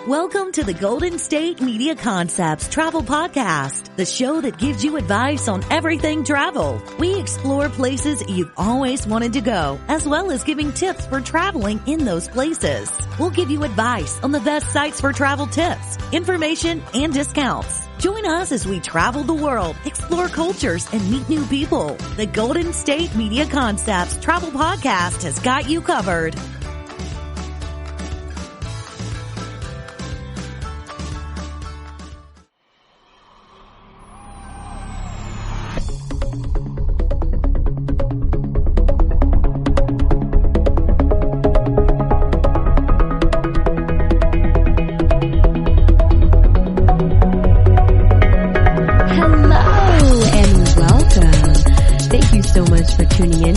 Welcome to the Golden State Media Concepts Travel Podcast, the show that gives you advice on everything travel. We explore places you've always wanted to go, as well as giving tips for traveling in those places. We'll give you advice on the best sites for travel tips, information, and discounts. Join us as we travel the world, explore cultures, and meet new people. The Golden State Media Concepts Travel Podcast has got you covered.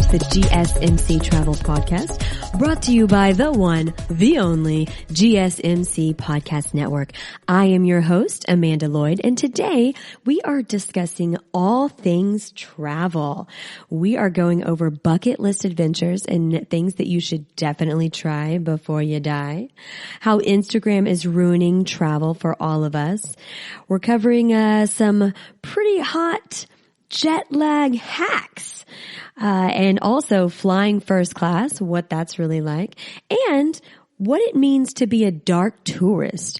The GSMC Travel Podcast, brought to you by the one, the only GSMC Podcast Network. I am your host, Amanda Lloyd, and today we are discussing all things travel. We are going over bucket list adventures and things that you should definitely try before you die. How Instagram is ruining travel for all of us. We're covering some pretty hot jet lag hacks. And also flying first class, what that's really like, and what it means to be a dark tourist.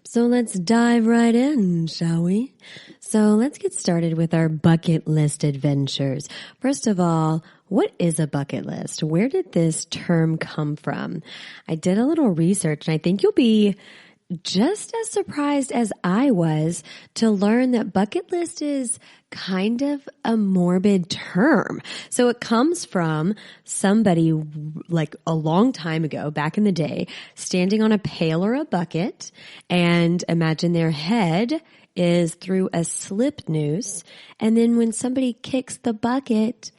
So let's dive right in, shall we? So let's get started with our bucket list adventures. First of all, what is a bucket list? Where did this term come from? I did a little research, and I think you'll be just as surprised as I was to learn that bucket list is kind of a morbid term. So it comes from somebody like a long time ago, back in the day, standing on a pail or a bucket, and imagine their head is through a slip noose. And then when somebody kicks the bucket,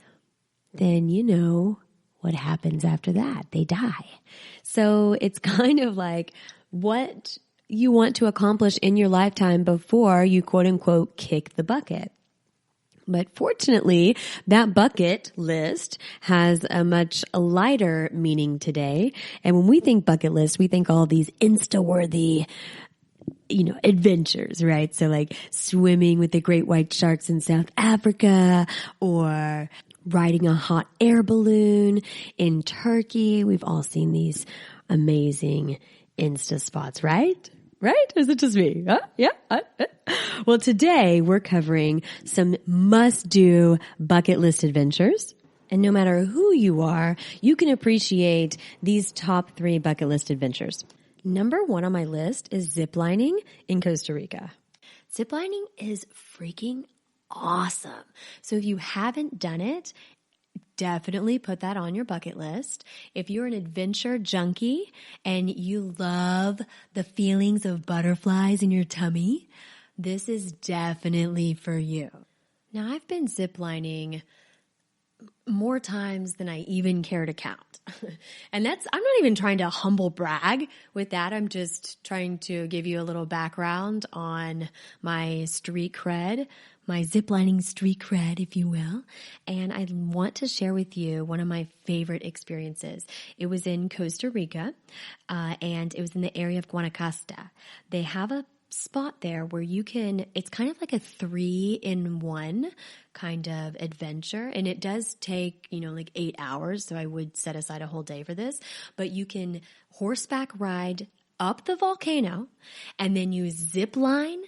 then you know what happens after that. They die. So it's kind of like what you want to accomplish in your lifetime before you quote unquote kick the bucket. But fortunately, that bucket list has a much lighter meaning today. And when we think bucket list, we think all these Insta-worthy, adventures, right? So like swimming with the great white sharks in South Africa, or riding a hot air balloon in Turkey. We've all seen these amazing Insta spots, right? Right? Is it just me? Huh? Yeah. Well, today we're covering some must-do bucket list adventures. And no matter who you are, you can appreciate these top 3 bucket list adventures. Number 1 on my list is ziplining in Costa Rica. Ziplining is freaking awesome. So if you haven't done it, definitely put that on your bucket list. If you're an adventure junkie and you love the feelings of butterflies in your tummy, this is definitely for you. Now, I've been ziplining more times than I even care to count. And I'm not even trying to humble brag with that. I'm just trying to give you a little background on my street cred, my ziplining street cred, if you will. And I want to share with you one of my favorite experiences. It was in Costa Rica, and it was in the area of Costa. They have a spot there where it's kind of like a 3-in-1 kind of adventure. And it does take, like 8 hours. So I would set aside a whole day for this, but you can horseback ride up the volcano and then you zip line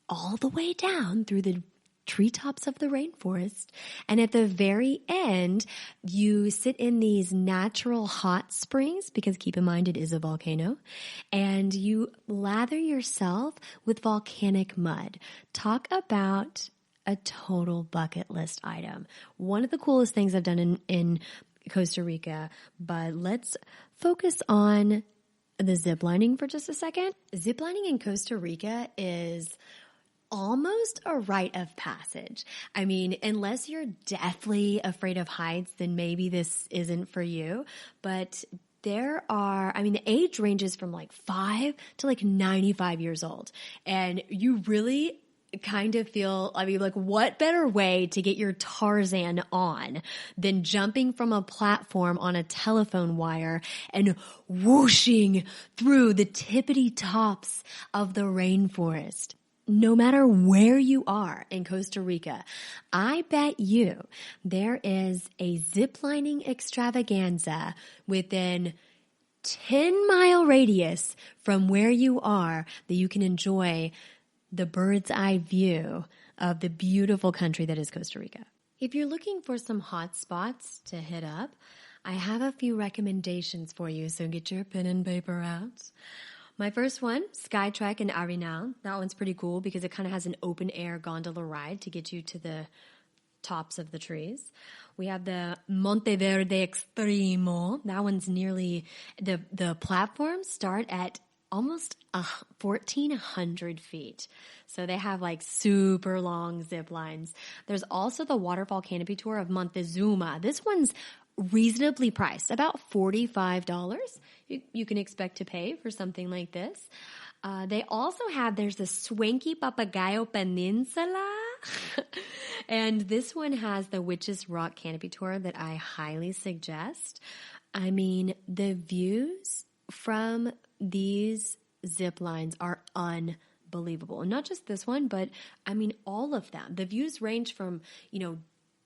all the way down through the treetops of the rainforest. And at the very end, you sit in these natural hot springs, because keep in mind it is a volcano, and you lather yourself with volcanic mud. Talk about a total bucket list item. One of the coolest things I've done in Costa Rica, but let's focus on the ziplining for just a second. Ziplining in Costa Rica is almost a rite of passage. I mean, unless you're deathly afraid of heights, then maybe this isn't for you. But the age ranges from like 5 to like 95 years old. And you really kind of feel, I mean, like, what better way to get your Tarzan on than jumping from a platform on a telephone wire and whooshing through the tippity tops of the rainforest? No matter where you are in Costa Rica, I bet you there is a ziplining extravaganza within 10-mile radius from where you are that you can enjoy the bird's eye view of the beautiful country that is Costa Rica. If you're looking for some hot spots to hit up, I have a few recommendations for you, so get your pen and paper out. My first one, Skytrek in Arenal. That one's pretty cool because it kind of has an open air gondola ride to get you to the tops of the trees. We have the Monteverde Extremo. That one's nearly, the platforms start at almost 1,400 feet. So they have like super long zip lines. There's also the waterfall canopy tour of Montezuma. This one's reasonably priced, about $45 you can expect to pay for something like this. They also have, there's the swanky Papagayo Peninsula. And this one has the Witch's Rock canopy tour that I highly suggest. I mean, the views from these zip lines are unbelievable. And not just this one, but I mean, all of them. The views range from,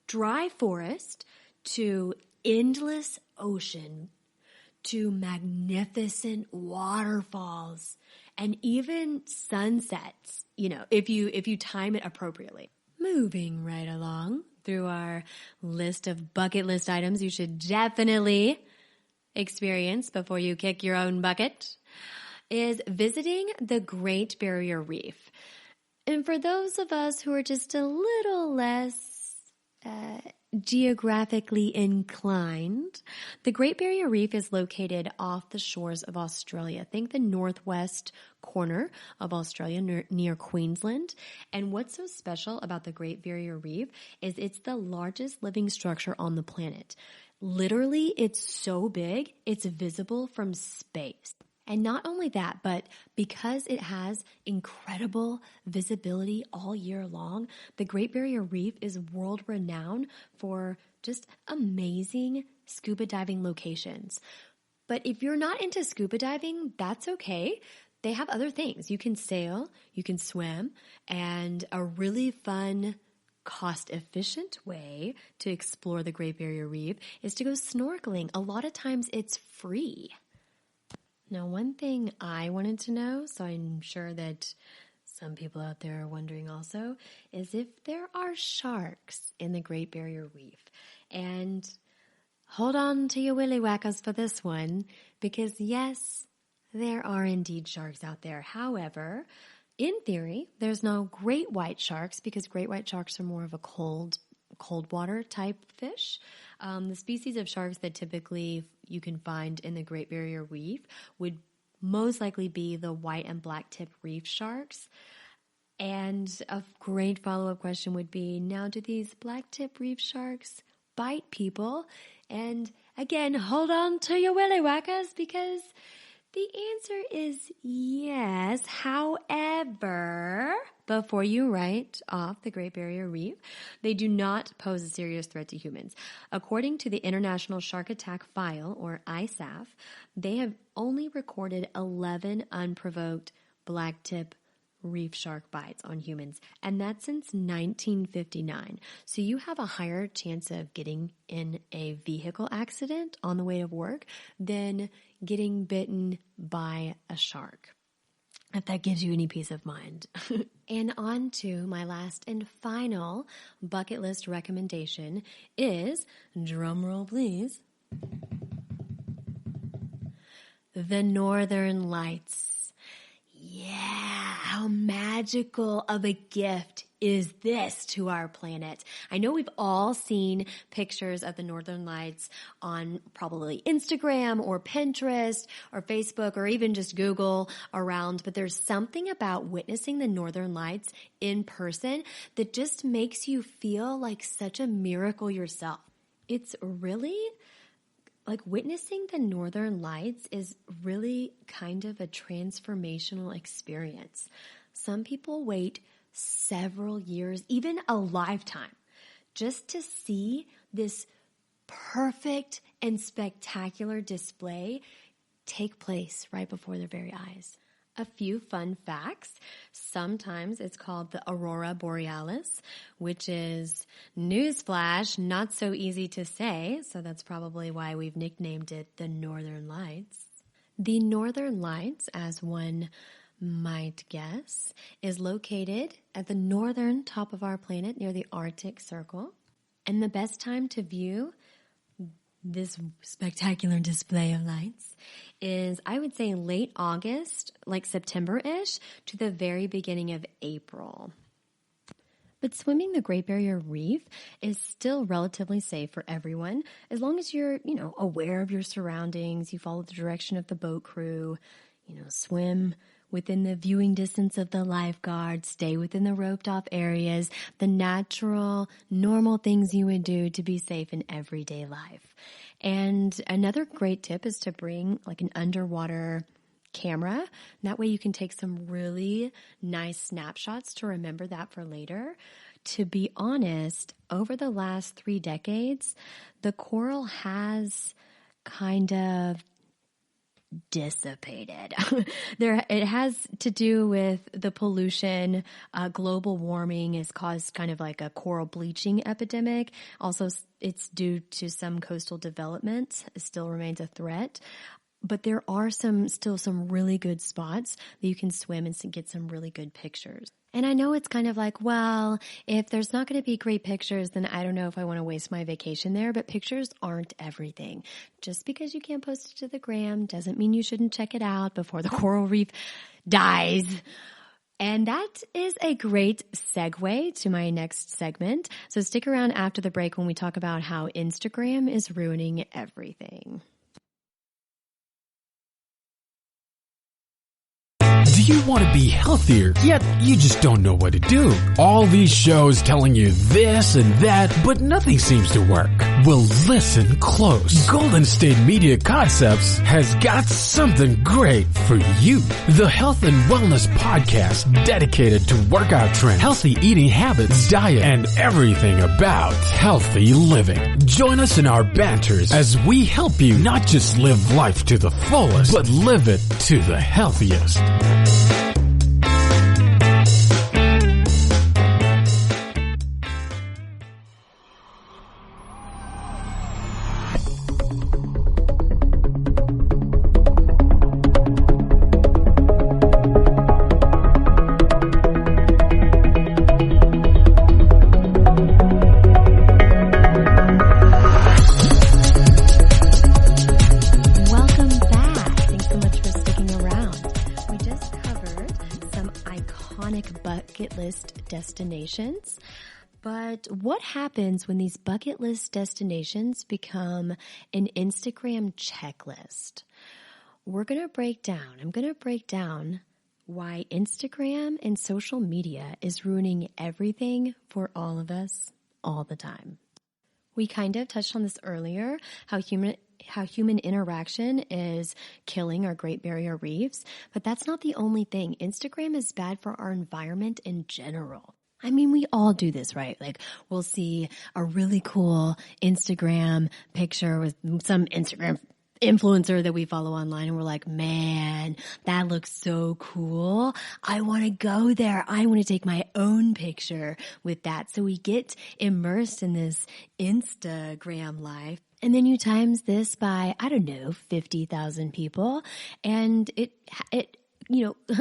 dry forest to endless ocean to magnificent waterfalls and even sunsets, if you time it appropriately. Moving right along through our list of bucket list items you should definitely experience before you kick your own bucket is visiting the Great Barrier Reef. And for those of us who are just a little less geographically inclined, the Great Barrier Reef is located off the shores of Australia. Think the northwest corner of Australia near Queensland. And what's so special about the Great Barrier Reef is it's the largest living structure on the planet. Literally, it's so big, it's visible from space. And not only that, but because it has incredible visibility all year long, the Great Barrier Reef is world-renowned for just amazing scuba diving locations. But if you're not into scuba diving, that's okay. They have other things. You can sail, you can swim, and a really fun, cost-efficient way to explore the Great Barrier Reef is to go snorkeling. A lot of times it's free. Now, one thing I wanted to know, so I'm sure that some people out there are wondering also, is if there are sharks in the Great Barrier Reef. And hold on to your willy whackers for this one, because yes, there are indeed sharks out there. However, in theory, there's no great white sharks because great white sharks are more of a cold water type fish. The species of sharks that typically you can find in the Great Barrier Reef would most likely be the white and black tip reef sharks. And a great follow-up question would be, now do these black tip reef sharks bite people? And again, hold on to your willy whackers because the answer is yes. However, before you write off the Great Barrier Reef, they do not pose a serious threat to humans. According to the International Shark Attack File, or ISAF, they have only recorded 11 unprovoked black tip reef shark bites on humans, and that's since 1959. So you have a higher chance of getting in a vehicle accident on the way to work than getting bitten by a shark, if that gives you any peace of mind. And on to my last and final bucket list recommendation is, drumroll please, the Northern Lights. Yeah, how magical of a gift is this to our planet? I know we've all seen pictures of the Northern Lights on probably Instagram or Pinterest or Facebook or even just Google around, but there's something about witnessing the Northern Lights in person that just makes you feel like such a miracle yourself. It's really like witnessing the Northern Lights is really kind of a transformational experience. Some people wait several years, even a lifetime, just to see this perfect and spectacular display take place right before their very eyes. A few fun facts. Sometimes it's called the Aurora Borealis, which is, newsflash, not so easy to say, so that's probably why we've nicknamed it the Northern Lights. The Northern Lights, as one might guess, is located at the northern top of our planet near the Arctic Circle. And the best time to view this spectacular display of lights is, I would say, late August, like September-ish, to the very beginning of April. But swimming the Great Barrier Reef is still relatively safe for everyone, as long as you're, aware of your surroundings, you follow the direction of the boat crew, swim within the viewing distance of the lifeguard, stay within the roped off areas, the natural, normal things you would do to be safe in everyday life. And another great tip is to bring like an underwater camera. That way you can take some really nice snapshots to remember that for later. To be honest, over the last 3 decades, the coral has kind of dissipated. It has to do with the pollution. Global warming has caused kind of like a coral bleaching epidemic. Also, it's due to some coastal development. It still remains a threat. But there are still some really good spots that you can swim and get some really good pictures. And I know it's kind of like, well, if there's not going to be great pictures, then I don't know if I want to waste my vacation there. But pictures aren't everything. Just because you can't post it to the gram doesn't mean you shouldn't check it out before the coral reef dies. And that is a great segue to my next segment. So stick around after the break when we talk about how Instagram is ruining everything. Do you want to be healthier, yet you just don't know what to do? All these shows telling you this and that, but nothing seems to work. Well, listen close. Golden State Media Concepts has got something great for you. The Health and Wellness Podcast dedicated to workout trends, healthy eating habits, diet, and everything about healthy living. Join us in our banters as we help you not just live life to the fullest, but live it to the healthiest. Destinations. But what happens when these bucket list destinations become an Instagram checklist? I'm going to break down why Instagram and social media is ruining everything for all of us all the time. We kind of touched on this earlier, how human interaction is killing our Great Barrier Reefs, but that's not the only thing. Instagram is bad for our environment in general. I mean, we all do this, right? Like, we'll see a really cool Instagram picture with some Instagram influencer that we follow online, and we're like, man, that looks so cool. I want to go there. I want to take my own picture with that. So we get immersed in this Instagram life. And then you times this by, 50,000 people, and it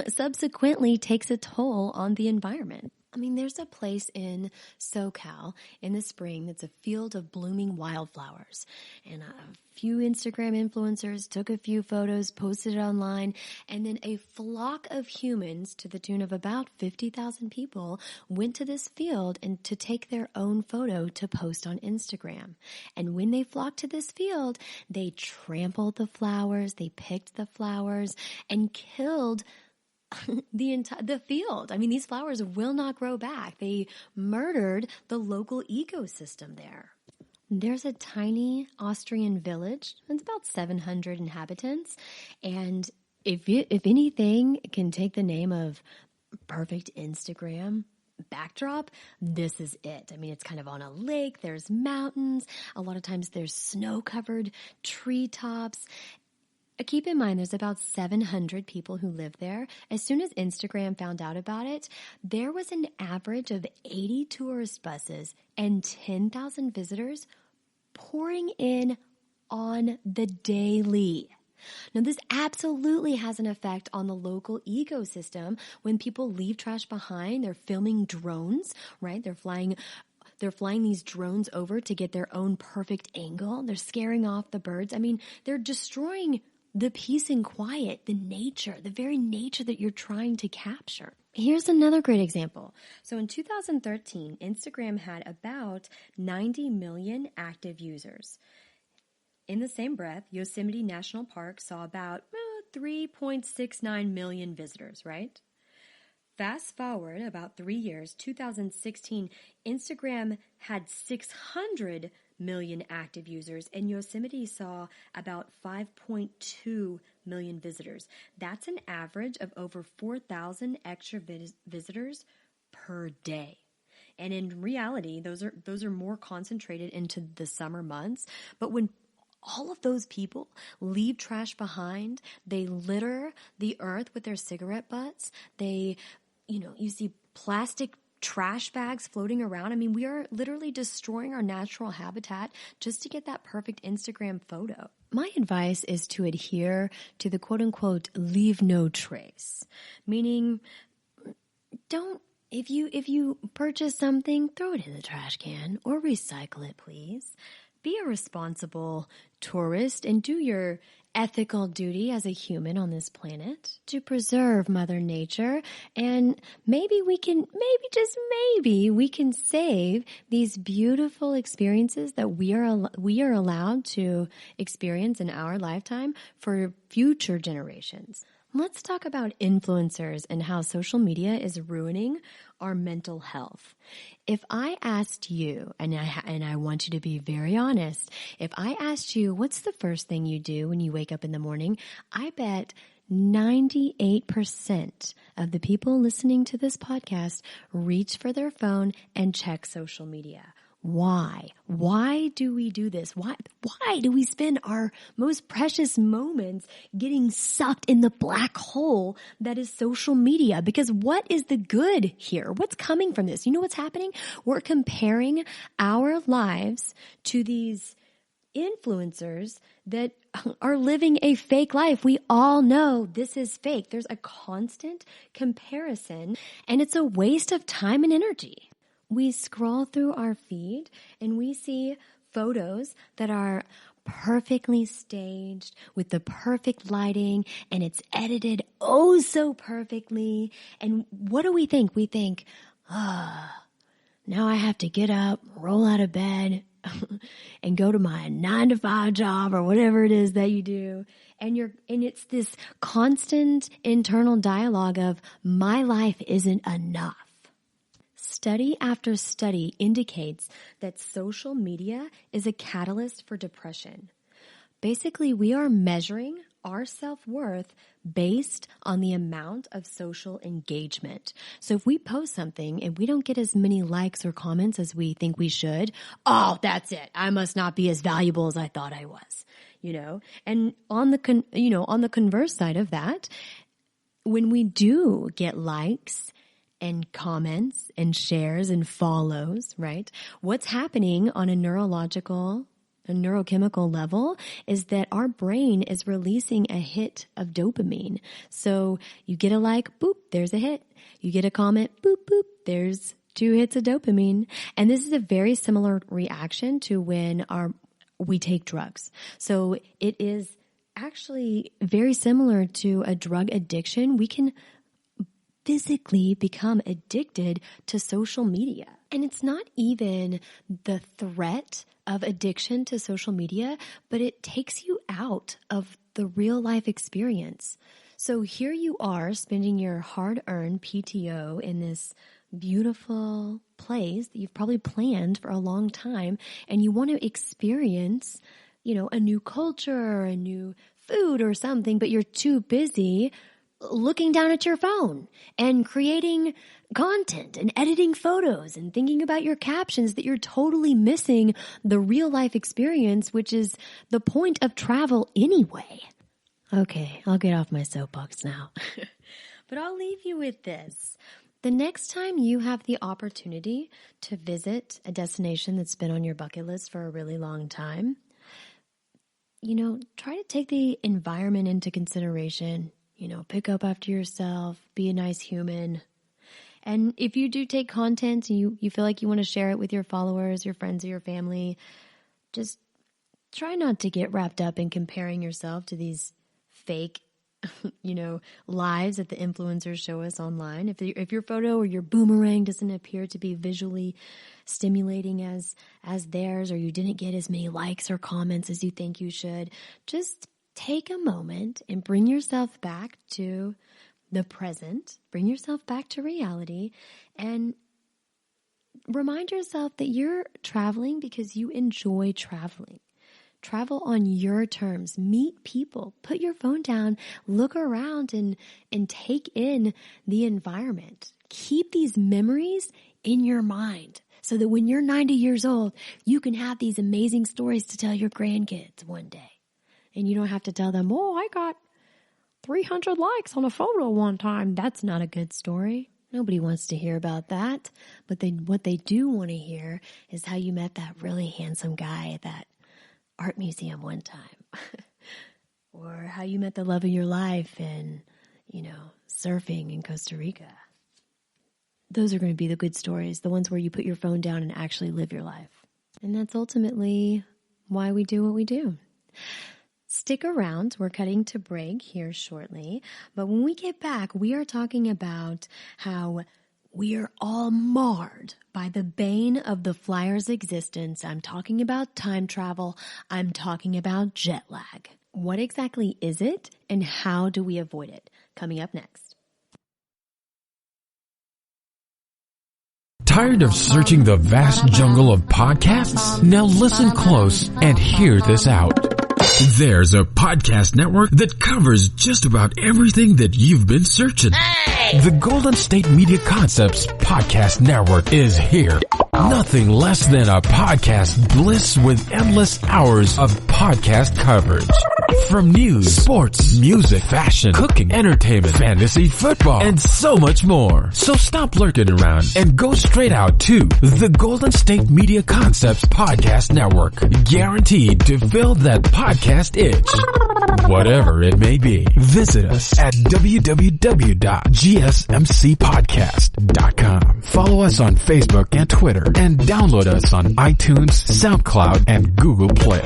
subsequently takes a toll on the environment. I mean, there's a place in SoCal in the spring that's a field of blooming wildflowers. And a few Instagram influencers took a few photos, posted it online, and then a flock of humans to the tune of about 50,000 people went to this field and to take their own photo to post on Instagram. And when they flocked to this field, they trampled the flowers, they picked the flowers, and killed the field. I mean, these flowers will not grow back. They murdered the local ecosystem there. There's a tiny Austrian village. It's about 700 inhabitants. And if anything can take the name of perfect Instagram, backdrop, this is it. I mean, it's kind of on a lake. There's mountains. A lot of times there's snow-covered treetops. Keep in mind, there's about 700 people who live there. As soon as Instagram found out about it, there was an average of 80 tourist buses and 10,000 visitors pouring in on the daily. Now, this absolutely has an effect on the local ecosystem. When people leave trash behind, they're filming drones, right? They're flying these drones over to get their own perfect angle. They're scaring off the birds. I mean, they're destroying the peace and quiet, the nature, the very nature that you're trying to capture. Here's another great example. So in 2013, Instagram had about 90 million active users. In the same breath, Yosemite National Park saw about 3.69 million visitors, right? Fast forward about 3 years, 2016, Instagram had 600 million active users, and Yosemite saw about 5.2 million visitors. That's an average of over 4,000 extra visitors per day. And in reality, those are more concentrated into the summer months. But when all of those people leave trash behind, they litter the earth with their cigarette butts. You see plastic trash bags floating around. I mean, we are literally destroying our natural habitat just to get that perfect Instagram photo. My advice is to adhere to the quote-unquote leave no trace, meaning if you purchase something, throw it in the trash can or recycle it, please. Be a responsible tourist and do your ethical duty as a human on this planet to preserve Mother Nature. And maybe just maybe we can save these beautiful experiences that we are allowed to experience in our lifetime for future generations. Let's talk about influencers and how social media is ruining our mental health. If I asked you, and I want you to be very honest, if I asked you what's the first thing you do when you wake up in the morning, I bet 98% of the people listening to this podcast reach for their phone and check social media. Why? Why do we do this? Why do we spend our most precious moments getting sucked in the black hole that is social media? Because what is the good here? What's coming from this? You know what's happening? We're comparing our lives to these influencers that are living a fake life. We all know this is fake. There's a constant comparison, and it's a waste of time and energy. We scroll through our feed and we see photos that are perfectly staged with the perfect lighting, and it's edited oh so perfectly. And what do we think? We think, now I have to get up, roll out of bed, and go to my 9-to-5 job or whatever it is that you do. And it's this constant internal dialogue of my life isn't enough. Study after study indicates that social media is a catalyst for depression. Basically, we are measuring our self-worth based on the amount of social engagement. So if we post something and we don't get as many likes or comments as we think we should, oh, that's it. I must not be as valuable as I thought I was, And on the converse side of that, when we do get likes and comments and shares and follows, right? What's happening on a neurochemical level is that our brain is releasing a hit of dopamine. So you get a like, boop, there's a hit. You get a comment, boop, boop, there's 2 hits of dopamine. And this is a very similar reaction to when we take drugs. So it is actually very similar to a drug addiction. We can physically become addicted to social media. And it's not even the threat of addiction to social media, but it takes you out of the real life experience. So here you are spending your hard-earned PTO in this beautiful place that you've probably planned for a long time, and you want to experience, a new culture or a new food or something, but you're too busy looking down at your phone and creating content and editing photos and thinking about your captions that you're totally missing the real life experience, which is the point of travel anyway. Okay, I'll get off my soapbox now. But I'll leave you with this. The next time you have the opportunity to visit a destination that's been on your bucket list for a really long time, try to take the environment into consideration. Pick up after yourself, be a nice human. And if you do take content and you feel like you want to share it with your followers, your friends, or your family, just try not to get wrapped up in comparing yourself to these fake, lives that the influencers show us online. If your photo or your boomerang doesn't appear to be visually stimulating as theirs, or you didn't get as many likes or comments as you think you should, just take a moment and bring yourself back to the present, bring yourself back to reality, and remind yourself that you're traveling because you enjoy traveling. Travel on your terms, meet people, put your phone down, look around and take in the environment. Keep these memories in your mind so that when you're 90 years old, you can have these amazing stories to tell your grandkids one day. And you don't have to tell them, I got 300 likes on a photo one time. That's not a good story. Nobody wants to hear about that. But what they do want to hear is how you met that really handsome guy at that art museum one time. Or how you met the love of your life in, surfing in Costa Rica. Those are going to be the good stories, the ones where you put your phone down and actually live your life. And that's ultimately why we do what we do. Stick around. We're cutting to break here shortly. But when we get back, we are talking about how we are all marred by the bane of the flyer's existence. I'm talking about time travel. I'm talking about jet lag. What exactly is it, and how do we avoid it? Coming up next. Tired of searching the vast jungle of podcasts? Now listen close and hear this out. There's a podcast network that covers just about everything that you've been searching. Hey! The Golden State Media Concepts Podcast Network is here. Nothing less than a podcast bliss with endless hours of podcast coverage. From news, sports, music, fashion, cooking, entertainment, fantasy, football, and so much more. So stop lurking around and go straight out to the Golden State Media Concepts Podcast Network. Guaranteed to fill that podcast itch. Whatever it may be. Visit us at www.gsmcpodcast.com. Follow us on Facebook and Twitter, and download us on iTunes, SoundCloud, and Google Play.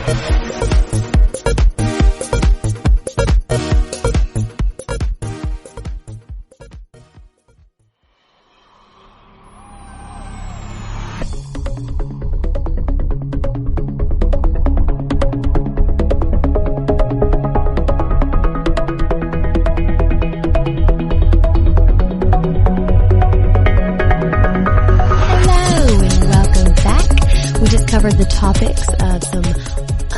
The topics of some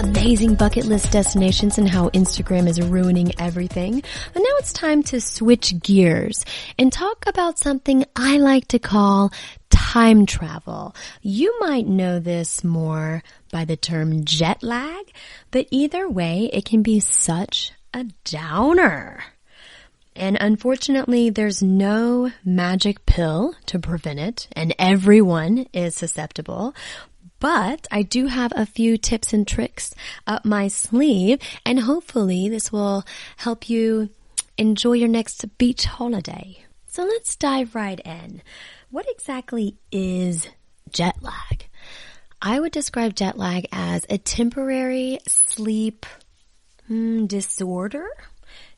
amazing bucket list destinations and how Instagram is ruining everything. And now it's time to switch gears and talk about something I like to call time travel. You might know this more by the term jet lag, but either way, it can be such a downer. And unfortunately, there's no magic pill to prevent it, and everyone is susceptible. But I do have a few tips and tricks up my sleeve, and hopefully this will help you enjoy your next beach holiday. So let's dive right in. What exactly is jet lag? I would describe jet lag as a temporary sleep disorder,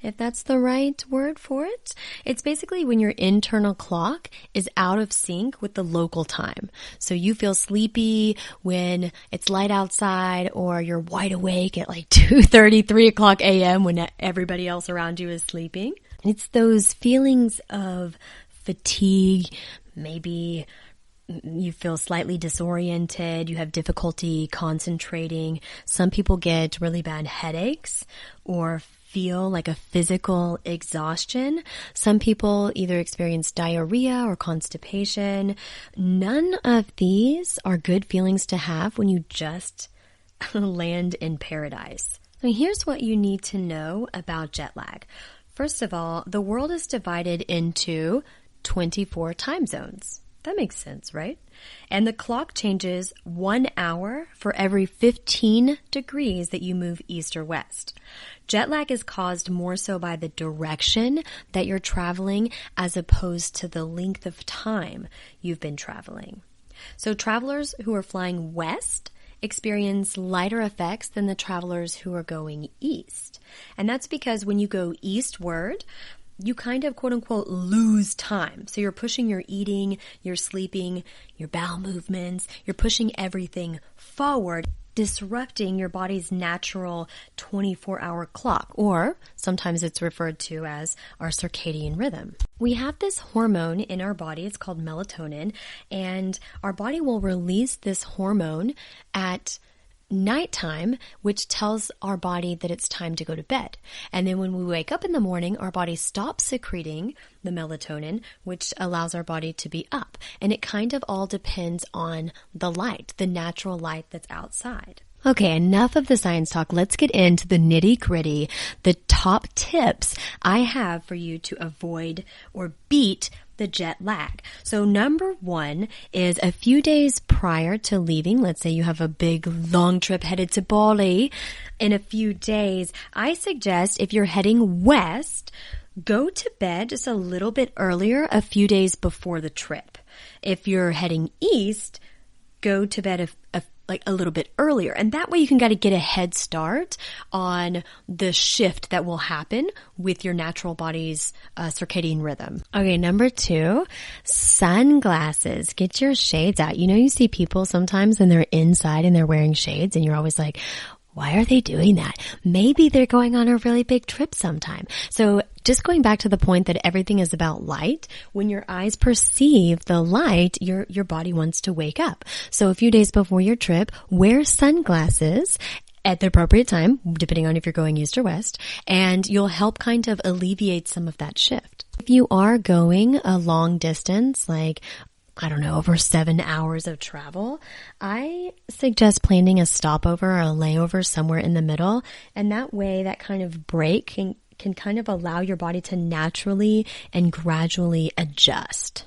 if that's the right word for it. It's basically when your internal clock is out of sync with the local time. So you feel sleepy when it's light outside, or you're wide awake at like 2:30, 3 o'clock a.m. when everybody else around you is sleeping. It's those feelings of fatigue, maybe you feel slightly disoriented, you have difficulty concentrating. Some people get really bad headaches or feel like a physical exhaustion. Some people either experience diarrhea or constipation. None of these are good feelings to have when you just land in paradise. Now, here's what you need to know about jet lag. First of all, the world is divided into 24 time zones. That makes sense, right? And the clock changes 1 hour for every 15 degrees that you move east or west. Jet lag is caused more so by the direction that you're traveling as opposed to the length of time you've been traveling. So travelers who are flying west experience lighter effects than the travelers who are going east. And that's because when you go eastward, you kind of quote unquote lose time. So you're pushing your eating, your sleeping, your bowel movements, you're pushing everything forward, disrupting your body's natural 24-hour clock, or sometimes it's referred to as our circadian rhythm. We have this hormone in our body, it's called melatonin, and our body will release this hormone at nighttime, which tells our body that it's time to go to bed. And then when we wake up in the morning, our body stops secreting the melatonin, which allows our body to be up. And it kind of all depends on the light, the natural light that's outside. Okay, enough of the science talk. Let's get into the nitty-gritty, the top tips I have for you to avoid or beat the jet lag. So number one is a few days prior to leaving, let's say you have a big long trip headed to Bali in a few days, I suggest if you're heading west, go to bed just a little bit earlier, a few days before the trip. If you're heading east, go to bed a little bit earlier. And that way you can get a head start on the shift that will happen with your natural body's circadian rhythm. Okay, number two, sunglasses. Get your shades out. You know, you see people sometimes and they're inside and they're wearing shades and you're always like, why are they doing that? Maybe they're going on a really big trip sometime. So just going back to the point that everything is about light, when your eyes perceive the light, your body wants to wake up. So a few days before your trip, wear sunglasses at the appropriate time, depending on if you're going east or west, and you'll help kind of alleviate some of that shift. If you are going a long distance, like over 7 hours of travel, I suggest planning a stopover or a layover somewhere in the middle. And that way, that kind of break can kind of allow your body to naturally and gradually adjust.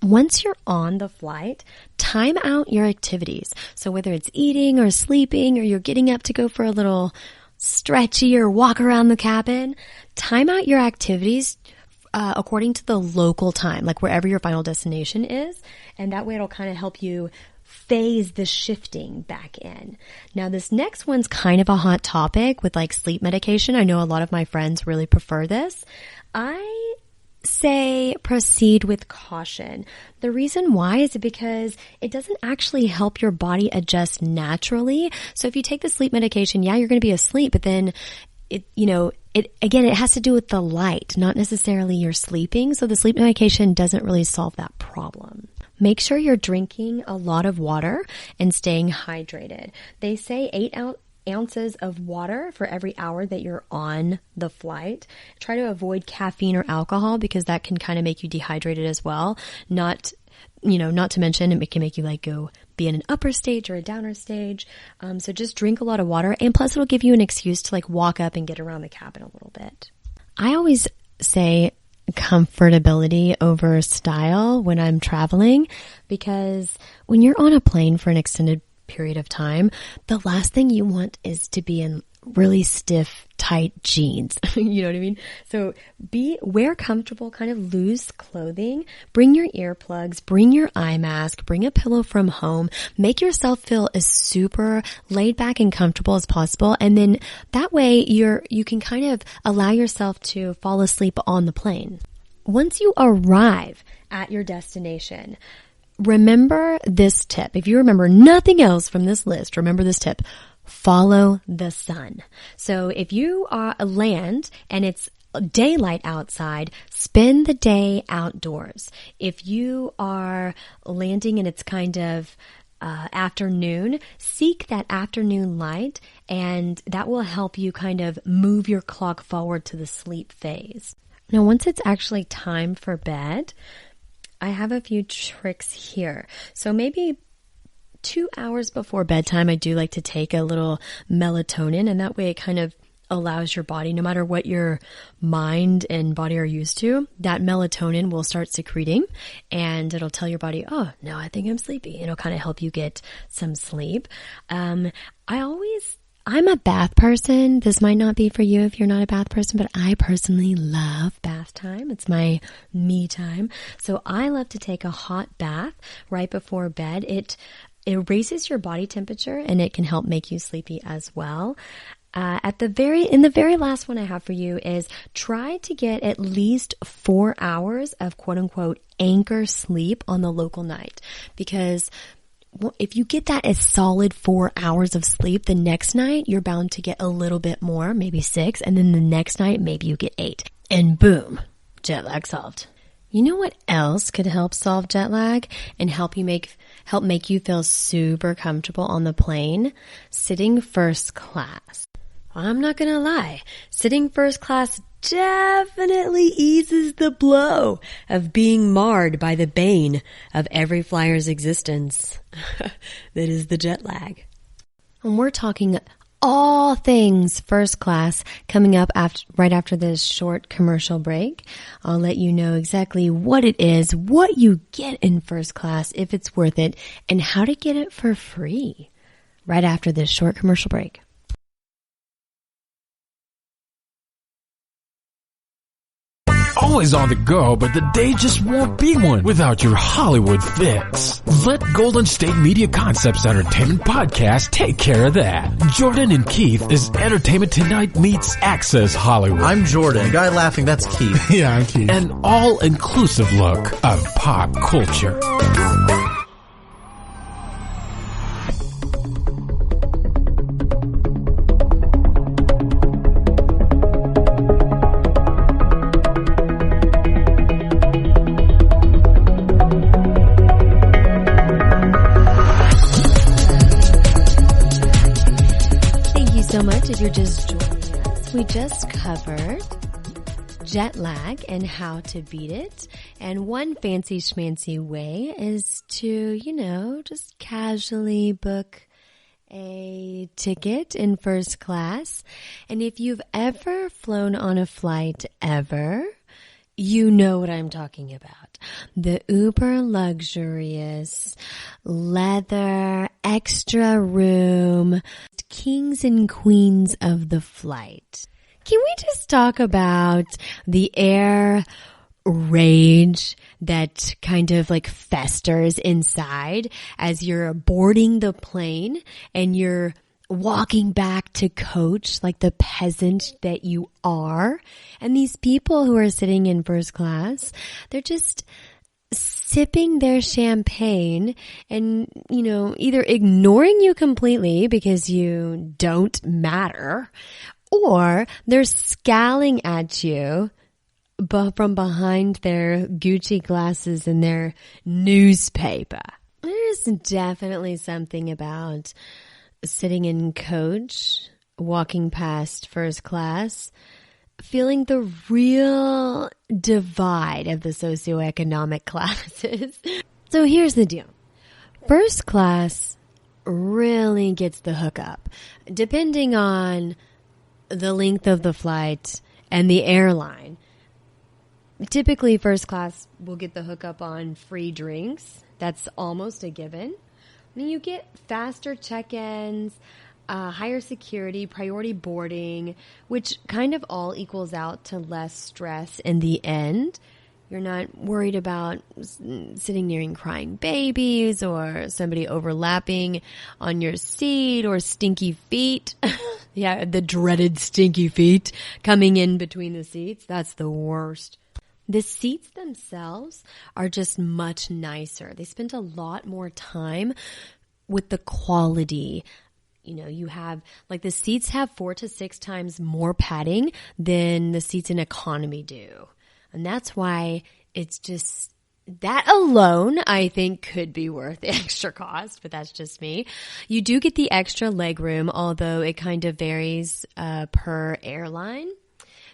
Once you're on the flight, time out your activities. So whether it's eating or sleeping or you're getting up to go for a little stretchy or walk around the cabin, time out your activities according to the local time, like wherever your final destination is. And that way it'll kind of help you phase the shifting back in. Now, this next one's kind of a hot topic with like sleep medication. I know a lot of my friends really prefer this. I say proceed with caution. The reason why is because it doesn't actually help your body adjust naturally. So if you take the sleep medication, yeah, you're going to be asleep, but then it has to do with the light, not necessarily your sleeping. So the sleep medication doesn't really solve that problem. Make sure you're drinking a lot of water and staying hydrated. They say 8 ounces of water for every hour that you're on the flight. Try to avoid caffeine or alcohol because that can kind of make you dehydrated as well. Not to mention it can make you go be in an upper stage or a downer stage. So just drink a lot of water, and plus it'll give you an excuse to walk up and get around the cabin a little bit. I always say comfortability over style when I'm traveling, because when you're on a plane for an extended period of time, the last thing you want is to be in really stiff, tight jeans. You know what I mean? So wear comfortable, kind of loose clothing. Bring your earplugs, bring your eye mask, bring a pillow from home. Make yourself feel as super laid back and comfortable as possible. And then that way you can kind of allow yourself to fall asleep on the plane. Once you arrive at your destination, remember this tip. If you remember nothing else from this list, remember this tip. Follow the sun. So if you are land and it's daylight outside, spend the day outdoors. If you are landing and it's kind of afternoon, seek that afternoon light and that will help you kind of move your clock forward to the sleep phase. Now, once it's actually time for bed, I have a few tricks here. So maybe 2 hours before bedtime, I do like to take a little melatonin, and that way it kind of allows your body, no matter what your mind and body are used to, that melatonin will start secreting and it'll tell your body, oh, no, I think I'm sleepy. It'll kind of help you get some sleep. I'm a bath person. This might not be for you if you're not a bath person, but I personally love bath time. It's my me time. So I love to take a hot bath right before bed. It raises your body temperature and it can help make you sleepy as well. In the very last one I have for you is try to get at least 4 hours of quote unquote anchor sleep on the local night, because if you get that as solid 4 hours of sleep, the next night you're bound to get a little bit more, maybe 6, and then the next night maybe you get 8, and boom, jet lag solved. You know what else could help solve jet lag and help make you feel super comfortable on the plane? Sitting first class. I'm not gonna lie, sitting first class definitely eases the blow of being marred by the bane of every flyer's existence. That is the jet lag. And we're talking all things first class coming up right after this short commercial break. I'll let you know exactly what it is, what you get in first class, if it's worth it, and how to get it for free right after this short commercial break. Always on the go, but the day just won't be one without your Hollywood fix. Let Golden State Media Concepts Entertainment Podcast take care of that. Jordan and Keith is Entertainment Tonight meets Access Hollywood. I'm Jordan. The guy laughing, that's Keith. Yeah, I'm Keith. An all-inclusive look of pop culture. So much if you're just joining us. We just covered jet lag and how to beat it. And one fancy schmancy way is to, just casually book a ticket in first class. And if you've ever flown on a flight ever, you know what I'm talking about. The uber luxurious, leather, extra room, kings and queens of the flight. Can we just talk about the air rage that kind of like festers inside as you're boarding the plane and you're walking back to coach like the peasant that you are? And these people who are sitting in first class, they're just sipping their champagne and, either ignoring you completely because you don't matter, or they're scowling at you from behind their Gucci glasses and their newspaper. There's definitely something about sitting in coach, walking past first class, feeling the real divide of the socioeconomic classes. So here's the deal. First class really gets the hookup, depending on the length of the flight and the airline. Typically, first class will get the hookup on free drinks. That's almost a given. I mean, you get faster check-ins, higher security, priority boarding, which kind of all equals out to less stress in the end. You're not worried about sitting near and crying babies or somebody overlapping on your seat or stinky feet. Yeah, the dreaded stinky feet coming in between the seats. That's the worst. The seats themselves are just much nicer. They spend a lot more time with the quality. You have, the seats have 4 to 6 times more padding than the seats in economy do. And that's why it's just that alone, I think, could be worth the extra cost, but that's just me. You do get the extra legroom, although it kind of varies per airline.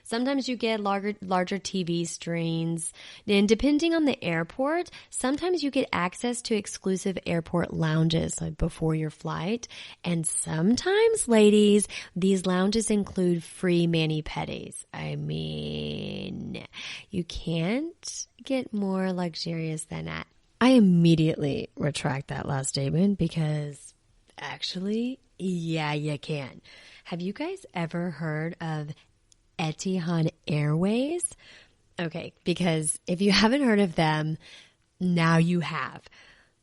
Sometimes you get larger TV screens, and depending on the airport, sometimes you get access to exclusive airport lounges like before your flight. And sometimes, ladies, these lounges include free mani-pedis. I mean, you can't get more luxurious than that. I immediately retract that last statement because actually, yeah, you can. Have you guys ever heard of Etihad Airways? Okay, because if you haven't heard of them, now you have.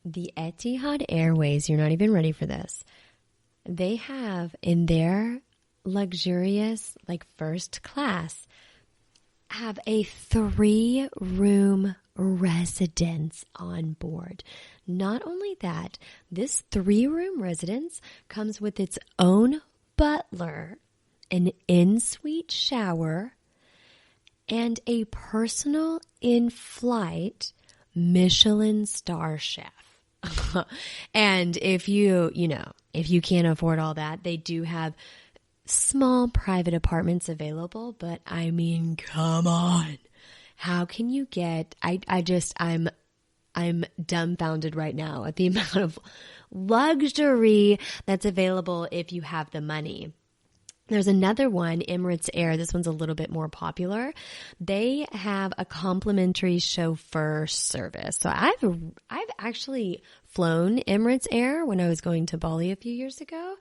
The Etihad Airways, you're not even ready for this. They have in their luxurious, like first class, have a 3-room residence on board. Not only that, this 3-room residence comes with its own butler, an in-suite shower, and a personal in-flight Michelin star chef. And if you can't afford all that, they do have small private apartments available, but I mean, come on. How can you get, I'm dumbfounded right now at the amount of luxury that's available if you have the money. There's another one, Emirates Air. This one's a little bit more popular. They have a complimentary chauffeur service. So I've actually flown Emirates Air when I was going to Bali a few years ago,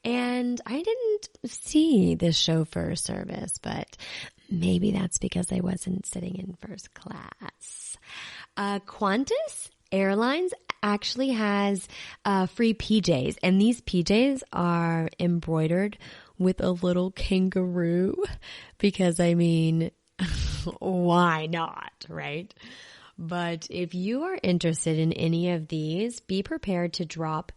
and I didn't see this chauffeur service, but maybe that's because I wasn't sitting in first class. Qantas Airlines actually has free PJs, and these PJs are embroidered with a little kangaroo because, I mean, why not, right? But if you are interested in any of these, be prepared to drop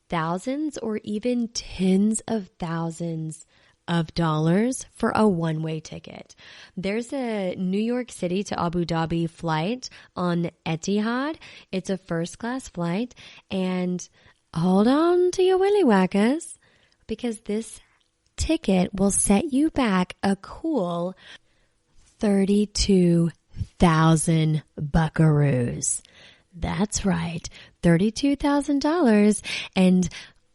thousands or even tens of thousands of dollars for a one-way ticket. There's a New York City to Abu Dhabi flight on Etihad. It's a first-class flight, and hold on to your willy whackers because this ticket will set you back a cool 32,000 buckaroos. That's right, $32,000, and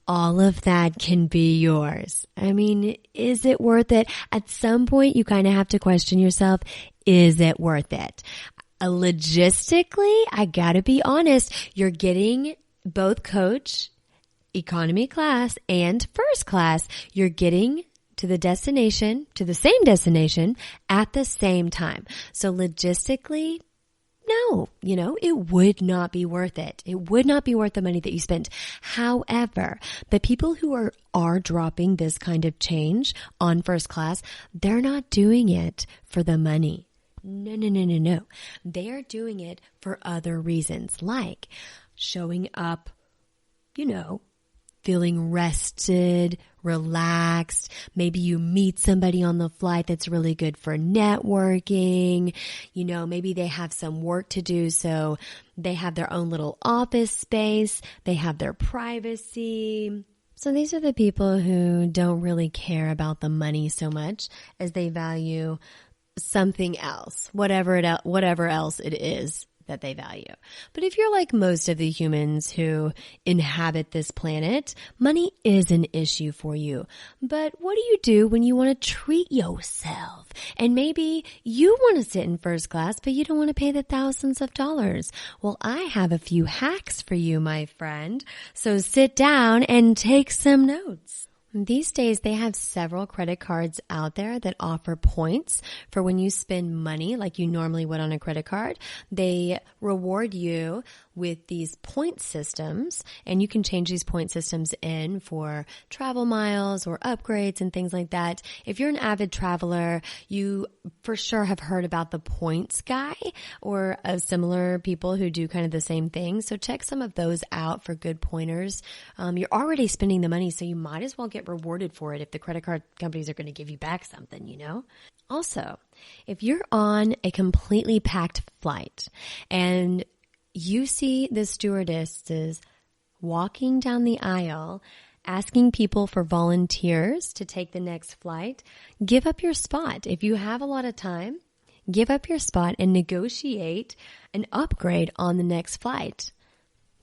all of that can be yours. I mean, is it worth it? At some point, you kind of have to question yourself, is it worth it? Logistically, I gotta be honest, you're getting both coach, economy class, and first class. You're getting to the destination, to the same destination at the same time. So logistically, no, it would not be worth it. It would not be worth the money that you spent. However, the people who are dropping this kind of change on first class, they're not doing it for the money. No. They are doing it for other reasons, like showing up, feeling rested, relaxed. Maybe you meet somebody on the flight that's really good for networking. Maybe they have some work to do, so they have their own little office space. They have their privacy. So these are the people who don't really care about the money so much as they value something else, whatever else it is that they value. But if you're like most of the humans who inhabit this planet, money is an issue for you. But what do you do when you want to treat yourself? And maybe you want to sit in first class, but you don't want to pay the thousands of dollars. Well, I have a few hacks for you, my friend. So sit down and take some notes. These days, they have several credit cards out there that offer points for when you spend money like you normally would on a credit card. They reward you with these point systems, and you can change these point systems in for travel miles or upgrades and things like that. If you're an avid traveler, you for sure have heard about the points guy or similar people who do kind of the same thing. So check some of those out for good pointers. You're already spending the money, so you might as well get rewarded for it if the credit card companies are going to give you back something, Also, If you're on a completely packed flight and you see the stewardesses walking down the aisle, asking people for volunteers to take the next flight, give up your spot. If you have a lot of time, give up your spot and negotiate an upgrade on the next flight.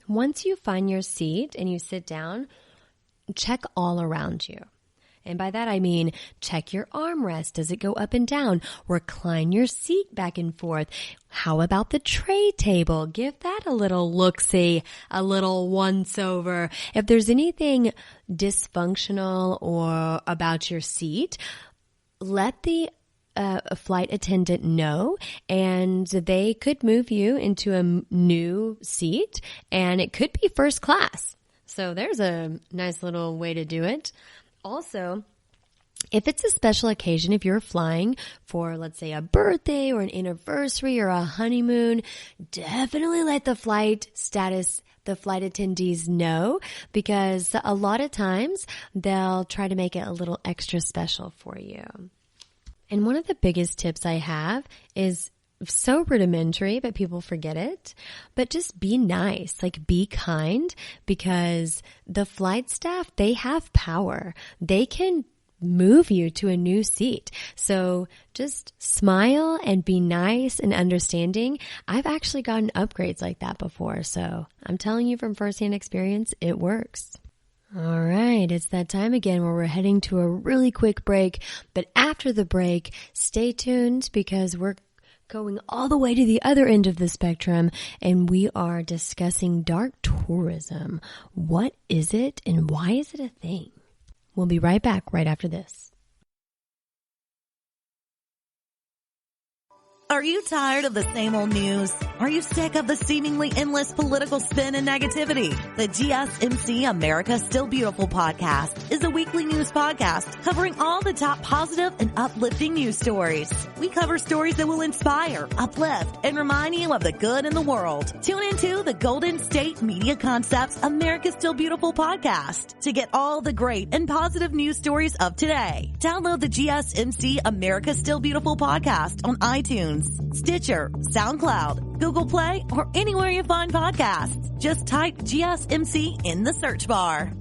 Once you find your seat and you sit down, check all around you. And by that I mean check your armrest. Does it go up and down? Recline your seat back and forth. How about the tray table? Give that a little look-see, a little once-over. If there's anything dysfunctional or about your seat, let the flight attendant know, and they could move you into a new seat, and it could be first class. So there's a nice little way to do it. Also, if it's a special occasion, if you're flying for, let's say, a birthday or an anniversary or a honeymoon, definitely let the flight attendees know, because a lot of times they'll try to make it a little extra special for you. And one of the biggest tips I have is so rudimentary, but people forget it. But just be nice, like be kind, because the flight staff, they have power. They can move you to a new seat. So just smile and be nice and understanding. I've actually gotten upgrades like that before. So I'm telling you from firsthand experience, it works. All right, it's that time again where we're heading to a really quick break. But after the break, stay tuned, because we're going all the way to the other end of the spectrum, and we are discussing dark tourism. What is it and why is it a thing? We'll be right back right after this. Are you tired of the same old news? Are you sick of the seemingly endless political spin and negativity? The GSMC America's Still Beautiful podcast is a weekly news podcast covering all the top positive and uplifting news stories. We cover stories that will inspire, uplift, and remind you of the good in the world. Tune into the Golden State Media Concepts America's Still Beautiful podcast to get all the great and positive news stories of today. Download the GSMC America's Still Beautiful podcast on iTunes, Stitcher, SoundCloud, Google Play, or anywhere you find podcasts. Just type GSMC in the search bar.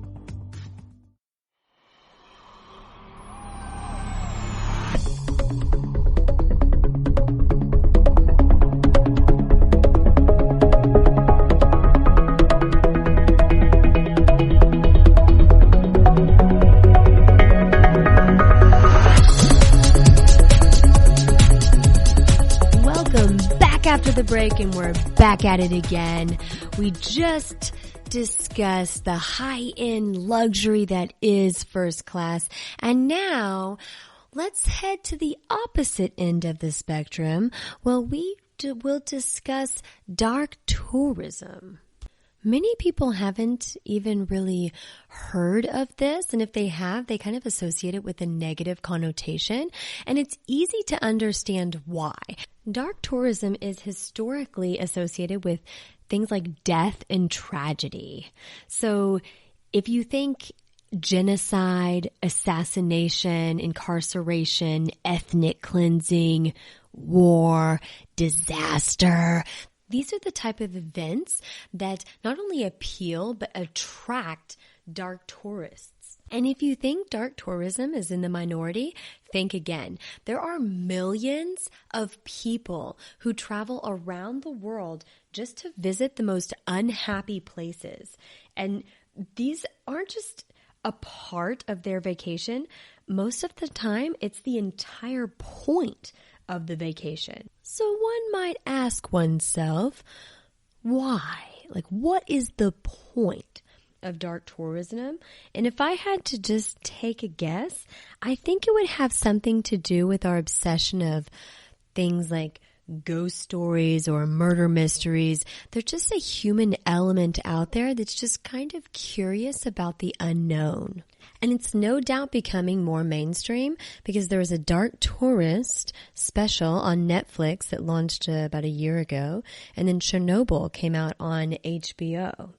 After the break, and we're back at it again. We just discussed the high-end luxury that is first class, and now let's head to the opposite end of the spectrum. Well, we will discuss dark tourism. Many people haven't even really heard of this, and if they have, they kind of associate it with a negative connotation, and it's easy to understand why. Dark tourism is historically associated with things like death and tragedy. So if you think genocide, assassination, incarceration, ethnic cleansing, war, disaster, these are the type of events that not only appeal but attract dark tourists. And if you think dark tourism is in the minority, think again. There are millions of people who travel around the world just to visit the most unhappy places. And these aren't just a part of their vacation. Most of the time, it's the entire point of the vacation. So one might ask oneself, why? Like, what is the point of dark tourism? And if I had to just take a guess, I think it would have something to do with our obsession of things like ghost stories or murder mysteries. There's just a human element out there that's just kind of curious about the unknown. And it's no doubt becoming more mainstream, because there was a dark tourist special on Netflix that launched about a year ago, and then Chernobyl came out on HBO.